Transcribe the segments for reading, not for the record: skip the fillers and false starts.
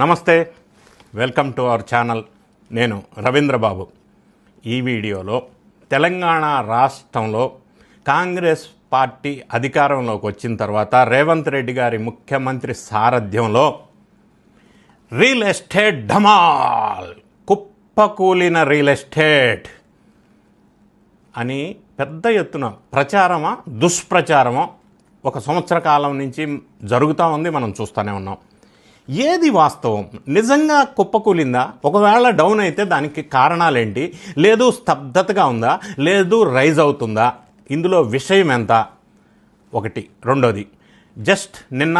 నమస్తే, welcome to our channel. నేను రవీంద్రబాబు. ఈ వీడియోలో తెలంగాణ రాష్ట్రంలో కాంగ్రెస్ పార్టీ అధికారంలోకి వచ్చిన తర్వాత రేవంత్ రెడ్డి గారి ముఖ్యమంత్రి సారథ్యంలో రియల్ ఎస్టేట్ ఢమాల్, కుప్పకూలిన రియల్ ఎస్టేట్ అని పెద్ద ఎత్తున ప్రచారమా దుష్ప్రచారమో ఒక సంవత్సర కాలం నుంచి జరుగుతూ ఉంది. మనం చూస్తూనే ఉన్నాం. ఏది వాస్తవం? నిజంగా కుప్పకూలిందా? ఒకవేళ డౌన్ అయితే దానికి కారణాలేంటి? లేదు స్తబ్దతగా ఉందా? లేదు రైజ్ అవుతుందా? ఇందులో విషయం ఎంత? ఒకటి. రెండోది, జస్ట్ నిన్న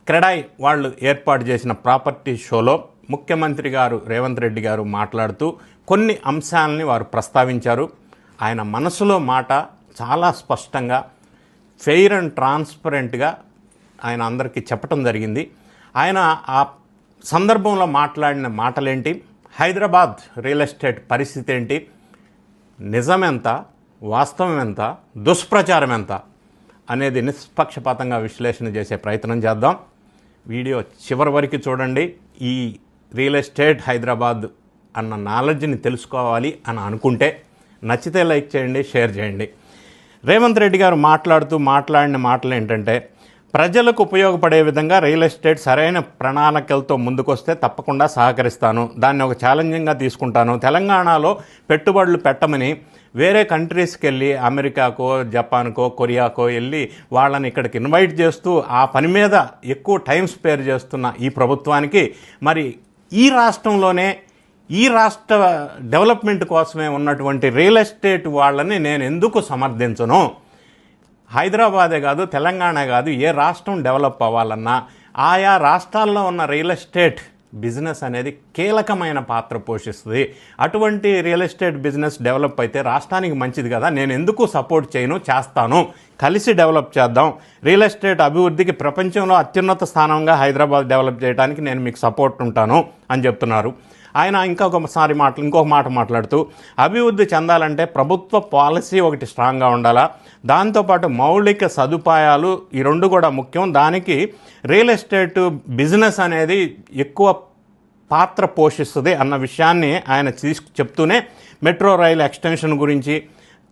క్రెడాయ్ వాళ్ళు ఏర్పాటు చేసిన ప్రాపర్టీ షోలో ముఖ్యమంత్రి గారు రేవంత్ రెడ్డి గారు మాట్లాడుతూ కొన్ని అంశాలని వారు ప్రస్తావించారు. ఆయన మనసులో మాట చాలా స్పష్టంగా, ఫెయిర్ అండ్ ట్రాన్స్పరెంట్గా ఆయన అందరికీ చెప్పటం జరిగింది. ఆయన ఆ సందర్భంలో మాట్లాడిన మాటలేంటి, హైదరాబాద్ రియల్ ఎస్టేట్ పరిస్థితి ఏంటి, నిజమెంత, వాస్తవం ఎంత, దుష్ప్రచారం ఎంత అనేది నిష్పక్షపాతంగా విశ్లేషణ చేసే ప్రయత్నం చేద్దాం. వీడియో చివరి వరకు చూడండి. ఈ రియల్ ఎస్టేట్ హైదరాబాద్ అన్న నాలెడ్జ్ని తెలుసుకోవాలి అని అనుకుంటే నచ్చితే లైక్ చేయండి, షేర్ చేయండి. రేవంత్ రెడ్డి గారు మాట్లాడిన మాటలు ఏంటంటే, ప్రజలకు ఉపయోగపడే విధంగా రియల్ ఎస్టేట్ సరైన ప్రణాళికలతో ముందుకొస్తే తప్పకుండా సహకరిస్తాను, దాన్ని ఒక ఛాలెంజింగ్గా తీసుకుంటాను. తెలంగాణలో పెట్టుబడులు పెట్టమని వేరే కంట్రీస్కి వెళ్ళి, అమెరికాకో జపాన్కో కొరియాకో వెళ్ళి వాళ్ళని ఇక్కడికి ఇన్వైట్ చేస్తూ ఆ పని మీద ఎక్కువ టైం స్పేర్ చేస్తున్న ఈ ప్రభుత్వానికి మరి ఈ రాష్ట్రంలోనే ఈ రాష్ట్ర డెవలప్మెంట్ కోసమే ఉన్నటువంటి రియల్ ఎస్టేట్ వాళ్ళని నేను ఎందుకు సమర్థించను? హైదరాబాదే కాదు, తెలంగాణ కాదు, ఏ రాష్ట్రం డెవలప్ అవ్వాలన్నా ఆయా రాష్ట్రాల్లో ఉన్న రియల్ ఎస్టేట్ బిజినెస్ అనేది కీలకమైన పాత్ర పోషిస్తుంది. అటువంటి రియల్ ఎస్టేట్ బిజినెస్ డెవలప్ అయితే రాష్ట్రానికి మంచిది కదా. నేను ఎందుకు సపోర్ట్ చేయను? చేస్తాను. కలిసి డెవలప్ చేద్దాం. రియల్ ఎస్టేట్ అభివృద్ధికి ప్రపంచంలో అత్యున్నత స్థానంగా హైదరాబాద్ డెవలప్ చేయడానికి నేను మీకు సపోర్ట్ ఉంటాను అని చెప్తున్నారు. ఆయన ఇంకొక మాట మాట్లాడుతూ, అభివృద్ధి చెందాలంటే ప్రభుత్వ పాలసీ ఒకటి స్ట్రాంగ్గా ఉండాలా, దాంతోపాటు మౌలిక సదుపాయాలు, ఈ రెండు కూడా ముఖ్యం. దానికి రియల్ ఎస్టేట్ బిజినెస్ అనేది ఎక్కువ పాత్ర పోషిస్తుంది అన్న విషయాన్ని ఆయన చెప్తూనే మెట్రో రైల్ ఎక్స్టెన్షన్ గురించి,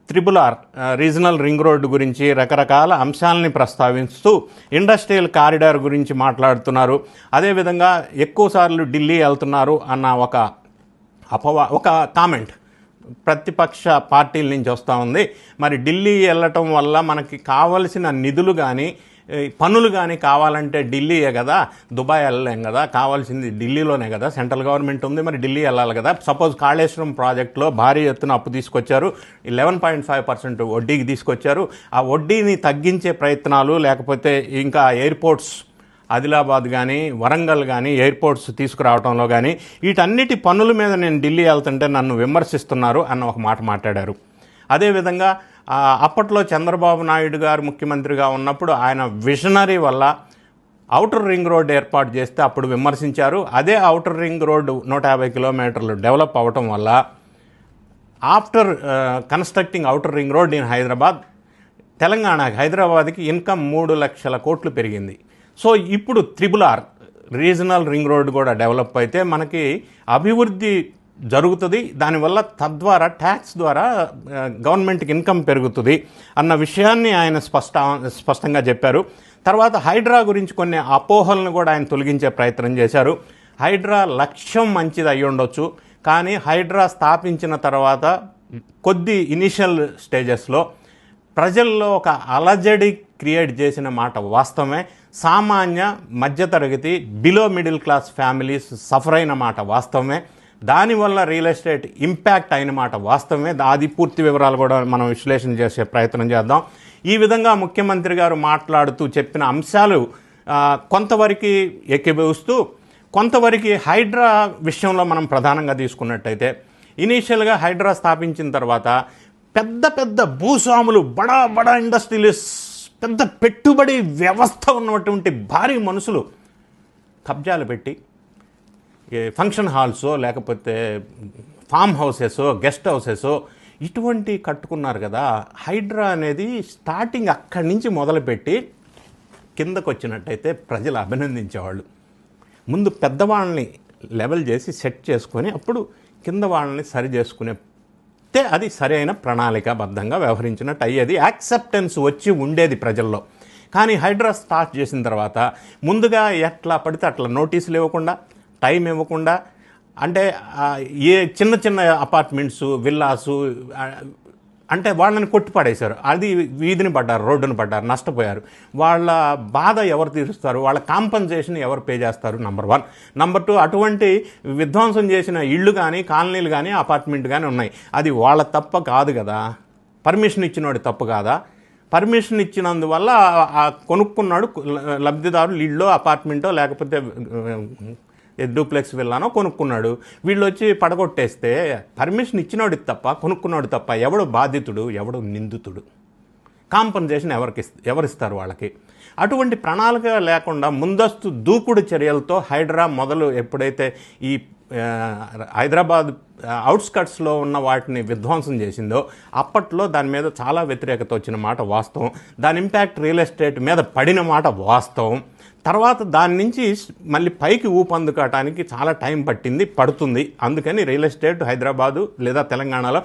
RRR రీజనల్ రింగ్ రోడ్డు గురించి రకరకాల అంశాలని ప్రస్తావిస్తూ ఇండస్ట్రియల్ కారిడార్ గురించి మాట్లాడుతున్నారు. అదేవిధంగా ఎక్కువసార్లు ఢిల్లీ వెళ్తున్నారు అన్న ఒక కామెంట్ ప్రతిపక్ష పార్టీల నుంచి వస్తూ ఉంది. మరి ఢిల్లీ వెళ్ళటం వల్ల మనకి కావలసిన నిధులు కానీ పనులు కానీ కావాలంటే ఢిల్లీయే కదా, దుబాయ్ వెళ్ళలేం కదా, కావాల్సింది ఢిల్లీలోనే కదా, సెంట్రల్ గవర్నమెంట్ ఉంది, మరి ఢిల్లీ వెళ్ళాలి కదా. సపోజ్ కాళేశ్వరం ప్రాజెక్టులో భారీ ఎత్తున అప్పు తీసుకొచ్చారు, 11.5% వడ్డీకి తీసుకొచ్చారు. ఆ వడ్డీని తగ్గించే ప్రయత్నాలు, లేకపోతే ఇంకా ఎయిర్పోర్ట్స్ ఆదిలాబాద్ కానీ వరంగల్ కానీ ఎయిర్పోర్ట్స్ తీసుకురావడంలో కానీ వీటన్నిటి పనుల మీద నేను ఢిల్లీ వెళ్తుంటే నన్ను విమర్శిస్తున్నారు అన్న ఒక మాట మాట్లాడారు. అదేవిధంగా అప్పట్లో చంద్రబాబు నాయుడు గారు ముఖ్యమంత్రిగా ఉన్నప్పుడు ఆయన విజనరీ వల్ల ఔటర్ రింగ్ రోడ్ ఏర్పాటు చేస్తే అప్పుడు విమర్శించారు. అదే ఔటర్ రింగ్ రోడ్డు 150 కిలోమీటర్లు డెవలప్ అవ్వటం వల్ల after constructing outer ring road in Hyderabad, హైదరాబాద్కి ఇన్కమ్ 3 లక్షల కోట్లు పెరిగింది. సో ఇప్పుడు RRR రీజనల్ రింగ్ రోడ్ కూడా డెవలప్ అయితే మనకి అభివృద్ధి జరుగుతుంది. దానివల్ల తద్వారా ట్యాక్స్ ద్వారా గవర్నమెంట్కి ఇన్కమ్ పెరుగుతుంది అన్న విషయాన్ని ఆయన స్పష్టంగా చెప్పారు. తర్వాత హైడ్రా గురించి కొన్ని అపోహలను కూడా ఆయన తొలగించే ప్రయత్నం చేశారు. హైడ్రా లక్ష్యం మంచిది అయ్యి ఉండొచ్చు, కానీ హైడ్రా స్థాపించిన తర్వాత కొద్ది ఇనిషియల్ స్టేజెస్లో ప్రజల్లో ఒక అలజడి క్రియేట్ చేసిన మాట వాస్తవమే. సామాన్య మధ్యతరగతి below middle class families suffer అయిన మాట వాస్తవమే. దానివల్ల రియల్ ఎస్టేట్ ఇంపాక్ట్ అయిన మాట వాస్తవమే. అది పూర్తి వివరాలు కూడా మనం విశ్లేషణ చేసే ప్రయత్నం చేద్దాం. ఈ విధంగా ముఖ్యమంత్రి గారు మాట్లాడుతూ చెప్పిన అంశాలు కొంతవరకు ఏకీభవిస్తూ, కొంతవరకు హైడ్రా విషయంలో మనం ప్రధానంగా తీసుకున్నట్టయితే, ఇనీషియల్గా హైడ్రా స్థాపించిన తర్వాత పెద్ద పెద్ద భూస్వాములు, బడా ఇండస్ట్రియలిస్ట్, పెద్ద పెట్టుబడి వ్యవస్థ ఉన్నటువంటి భారీ మనుషులు కబ్జాలు పెట్టి ఫంక్షన్ హాల్సో లేకపోతే ఫామ్ హౌసెసో గెస్ట్ హౌసెసో ఇటువంటి కట్టుకున్నారు కదా. హైడ్రా అనేది స్టార్టింగ్ అక్కడి నుంచి మొదలుపెట్టి కిందకు వచ్చినట్టయితే ప్రజలు అభినందించేవాళ్ళు. ముందు పెద్దవాళ్ళని లెవెల్ చేసి సెట్ చేసుకొని అప్పుడు కింద వాళ్ళని సరి చేసుకునే అది సరైన ప్రణాళికాబద్ధంగా వ్యవహరించినట్టు అయ్యేది, యాక్సెప్టెన్స్ వచ్చి ఉండేది ప్రజల్లో. కానీ హైడ్రా స్టార్ట్ చేసిన తర్వాత ముందుగా ఎట్లా పడితే అట్లా నోటీసులు ఇవ్వకుండా, టైం ఇవ్వకుండా, అంటే ఏ చిన్న చిన్న అపార్ట్మెంట్స్, విల్లాసు అంటే వాళ్ళని కొట్టిపడేశారు. అది వీధిని పడ్డారు, రోడ్డును పడ్డారు, నష్టపోయారు. వాళ్ళ బాధ ఎవరు తీరుస్తారు, వాళ్ళ కాంపన్సేషన్ ఎవరు పే చేస్తారు? నంబర్ 1. నంబర్ 2, అటువంటి విధ్వంసం చేసిన ఇళ్ళు కానీ, కాలనీలు కానీ, అపార్ట్మెంట్ కానీ ఉన్నాయి. అది వాళ్ళ తప్ప కాదు కదా, పర్మిషన్ ఇచ్చినోడి తప్పు కాదా? పర్మిషన్ ఇచ్చినందువల్ల కొనుక్కున్నాడు లబ్ధిదారులు ఇళ్ళో, అపార్ట్మెంటో, లేకపోతే డూప్లెక్స్ విల్లానో కొనుక్కున్నాడు. వీళ్ళు వచ్చి పడగొట్టేస్తే పర్మిషన్ ఇచ్చినోడికి తప్ప, కొనుక్కున్నాడు తప్ప ఎవడు బాధితుడు, ఎవడు నిందితుడు? కాంపన్సేషన్ ఎవరిస్తారు వాళ్ళకి? అటువంటి ప్రణాళిక లేకుండా ముందస్తు దూకుడు చర్యలతో హైడ్రా మొదలు ఎప్పుడైతే ఈ హైదరాబాద్ అవుట్స్కట్స్లో ఉన్న వాటిని విధ్వంసం చేసిందో అప్పట్లో దాని మీద చాలా వ్యతిరేకత వచ్చిన మాట వాస్తవం. దాని ఇంపాక్ట్ రియల్ ఎస్టేట్ మీద పడిన మాట వాస్తవం. తర్వాత దాని నుంచి మళ్ళీ పైకి ఊపందుకోవటానికి చాలా టైం పడుతుంది. అందుకని రియల్ ఎస్టేట్ హైదరాబాదు లేదా తెలంగాణలో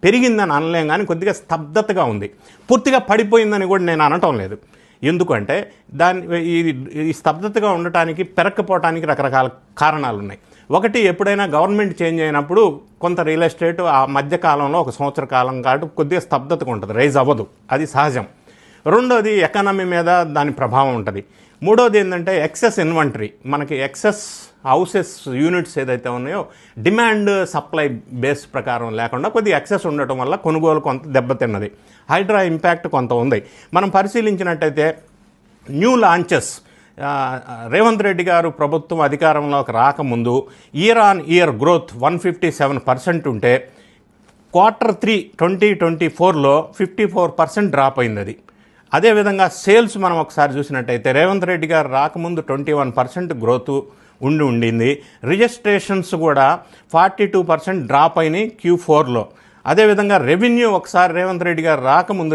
పెరిగిందని అనలేం, కానీ కొద్దిగా స్తబ్దతగా ఉంది. పూర్తిగా పడిపోయిందని కూడా నేను అనటం లేదు. ఎందుకంటే ఈ స్తబ్దతగా ఉండటానికి, పెరక్కపోవటానికి రకరకాల కారణాలు ఉన్నాయి. ఒకటి, ఎప్పుడైనా గవర్నమెంట్ చేంజ్ అయినప్పుడు కొంత రియల్ ఎస్టేట్ ఆ మధ్యకాలంలో 1 సంవత్సర కాలం కాబట్టి కొద్దిగా స్తబ్దతగా ఉంటుంది, రైజ్ అవ్వదు, అది సహజం. రెండోది, ఎకానమీ మీద దాని ప్రభావం ఉంటుంది. మూడోది ఏంటంటే ఎక్సెస్ ఇన్వెంటరీ. మనకి ఎక్సెస్ హౌసెస్ యూనిట్స్ ఏదైతే ఉన్నాయో డిమాండ్ సప్లై బేస్ ప్రకారం లేకుండా కొద్దిగా ఎక్సెస్ ఉండటం వల్ల కొనుగోలు కొంత దెబ్బతిన్నది. హైడ్రా ఇంపాక్ట్ కొంత ఉంది. మనం పరిశీలించినట్టయితే న్యూ లాంచెస్ రేవంత్ రెడ్డి గారు ప్రభుత్వం అధికారంలోకి రాకముందు ఇయర్ ఆన్ ఇయర్ గ్రోత్ 157% ఉంటే Q3 2024లో 54% డ్రాప్ అయింది. అది అదేవిధంగా సేల్స్ మనం ఒకసారి చూసినట్టయితే రేవంత్ రెడ్డి గారు రాకముందు 21% గ్రోత్ ఉండింది. రిజిస్ట్రేషన్స్ కూడా 42% డ్రాప్ అయినాయి Q4లో. అదేవిధంగా రెవెన్యూ ఒకసారి రేవంత్ రెడ్డి గారు రాకముందు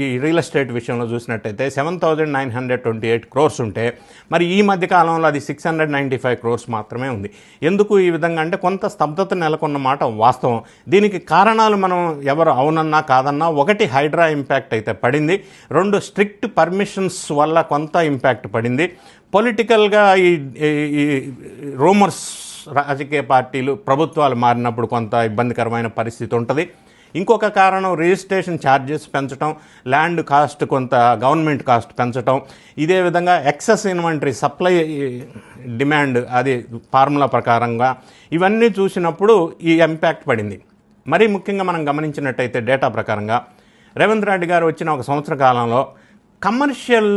ఈ రియల్ ఎస్టేట్ విషయంలో చూసినట్టయితే 7,928 crores ఉంటే మరి ఈ మధ్య కాలంలో అది 695 crores మాత్రమే ఉంది. ఎందుకు ఈ విధంగా అంటే కొంత స్తబ్దత నెలకొన్న మాట వాస్తవం. దీనికి కారణాలు మనం ఎవరు అవునన్నా కాదన్నా, ఒకటి హైడ్రా ఇంపాక్ట్ అయితే పడింది, రెండు స్ట్రిక్ట్ పర్మిషన్స్ వల్ల కొంత ఇంపాక్ట్ పడింది, పొలిటికల్గా ఈ రూమర్స్, రాజకీయ పార్టీలు, ప్రభుత్వాలు మారినప్పుడు కొంత ఇబ్బందికరమైన పరిస్థితి ఉంటుంది. ఇంకొక కారణం రిజిస్ట్రేషన్ ఛార్జెస్ పెంచడం, ల్యాండ్ కాస్ట్ కొంత గవర్నమెంట్ కాస్ట్ పెంచడం, ఇదే విధంగా ఎక్సెస్ ఇన్వెంటరీ, సప్లై డిమాండ్ అది ఫార్ములా ప్రకారంగా ఇవన్నీ చూసినప్పుడు ఈ ఇంపాక్ట్ పడింది. మరీ ముఖ్యంగా మనం గమనించినట్టయితే డేటా ప్రకారంగా రేవంత్ రెడ్డి గారు వచ్చిన 1 సంవత్సర కాలంలో కమర్షియల్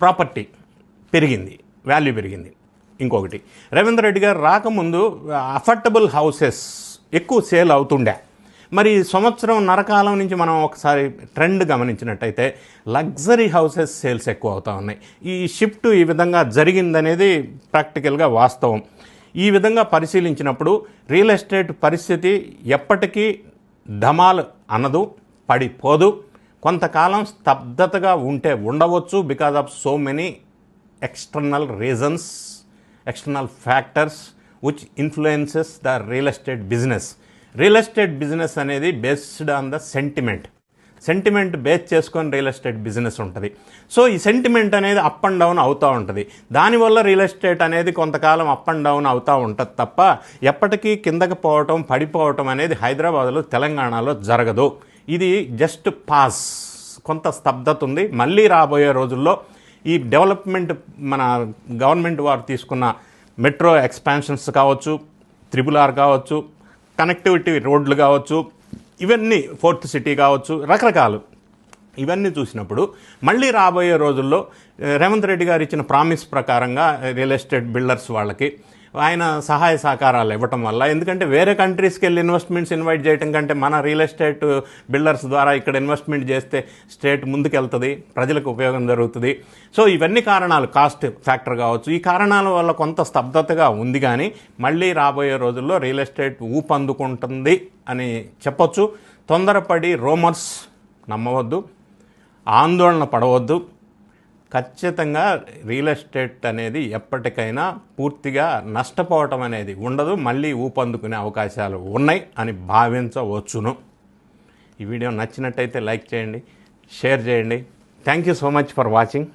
ప్రాపర్టీ పెరిగింది, వాల్యూ పెరిగింది. ఇంకొకటి, రేవంత్ రెడ్డి గారు రాకముందు అఫోర్డబుల్ హౌసెస్ ఎక్కువ సేల్ అవుతుండే. మరి సంవత్సరం నరకాలం నుంచి మనం ఒకసారి ట్రెండ్ గమనించినట్టయితే లగ్జరీ హౌసెస్ సేల్స్ ఎక్కువ అవుతూ ఉన్నాయి. ఈ షిఫ్ట్ ఈ విధంగా జరిగిందనేది ప్రాక్టికల్గా వాస్తవం. ఈ విధంగా పరిశీలించినప్పుడు రియల్ ఎస్టేట్ పరిస్థితి ఎప్పటికీ ధమాల్ అనదు, పడిపోదు. కొంతకాలం స్తబ్దతగా ఉండవచ్చు because of so many external reasons, external factors which influences the real estate business. Real estate business అనేది based on the sentiment base చేసుకొని రియల్ ఎస్టేట్ బిజినెస్ ఉంటుంది. సో ఈ సెంటిమెంట్ అనేది అప్ అండ్ డౌన్ అవుతూ ఉంటుంది. దానివల్ల రియల్ ఎస్టేట్ అనేది కొంతకాలం అప్ అండ్ డౌన్ అవుతూ ఉంటుంది తప్ప ఎప్పటికీ కిందకి పోవటం, పడిపోవటం అనేది హైదరాబాద్లో, తెలంగాణలో జరగదు. ఇది జస్ట్ పాస్, కొంత స్తబ్దత ఉంది. మళ్ళీ రాబోయే రోజుల్లో ఈ డెవలప్మెంట్, మన గవర్నమెంట్ వారు తీసుకున్న మెట్రో ఎక్స్పాన్షన్స్ కావచ్చు, RRR కావచ్చు, కనెక్టివిటీ రోడ్లు కావచ్చు, ఇవన్నీ ఫోర్త్ సిటీ కావచ్చు, రకరకాలు ఇవన్నీ చూసినప్పుడు మళ్ళీ రాబోయే రోజుల్లో రేవంత్ రెడ్డి గారు ఇచ్చిన ప్రామిస్ ప్రకారంగా రియల్ ఎస్టేట్ బిల్డర్స్ వాళ్ళకి ఆయన సహాయ సహకారాలు ఇవ్వటం వల్ల, ఎందుకంటే వేరే కంట్రీస్కి వెళ్ళి ఇన్వెస్ట్మెంట్స్ ఇన్వైట్ చేయడం కంటే మన రియల్ ఎస్టేట్ బిల్డర్స్ ద్వారా ఇక్కడ ఇన్వెస్ట్మెంట్ చేస్తే స్టేట్ ముందుకెళ్తుంది, ప్రజలకు ఉపయోగం జరుగుతుంది. సో ఇవన్నీ కారణాలు, కాస్ట్ ఫ్యాక్టర్ కావచ్చు, ఈ కారణాల వల్ల కొంత స్తబ్దతగా ఉంది. కానీ మళ్ళీ రాబోయే రోజుల్లో రియల్ ఎస్టేట్ ఊపందుకుంటుంది అని చెప్పొచ్చు. తొందరపడి రూమర్స్ నమ్మవద్దు, ఆందోళన పడవద్దు. ఖచ్చితంగా రియల్ ఎస్టేట్ అనేది ఎప్పటికైనా పూర్తిగా నష్టపోవటం అనేది ఉండదు, మళ్ళీ ఊపందుకునే అవకాశాలు ఉన్నాయి అని భావించవచ్చును. ఈ వీడియో నచ్చినట్టయితే లైక్ చేయండి, షేర్ చేయండి. Thank you so much for watching.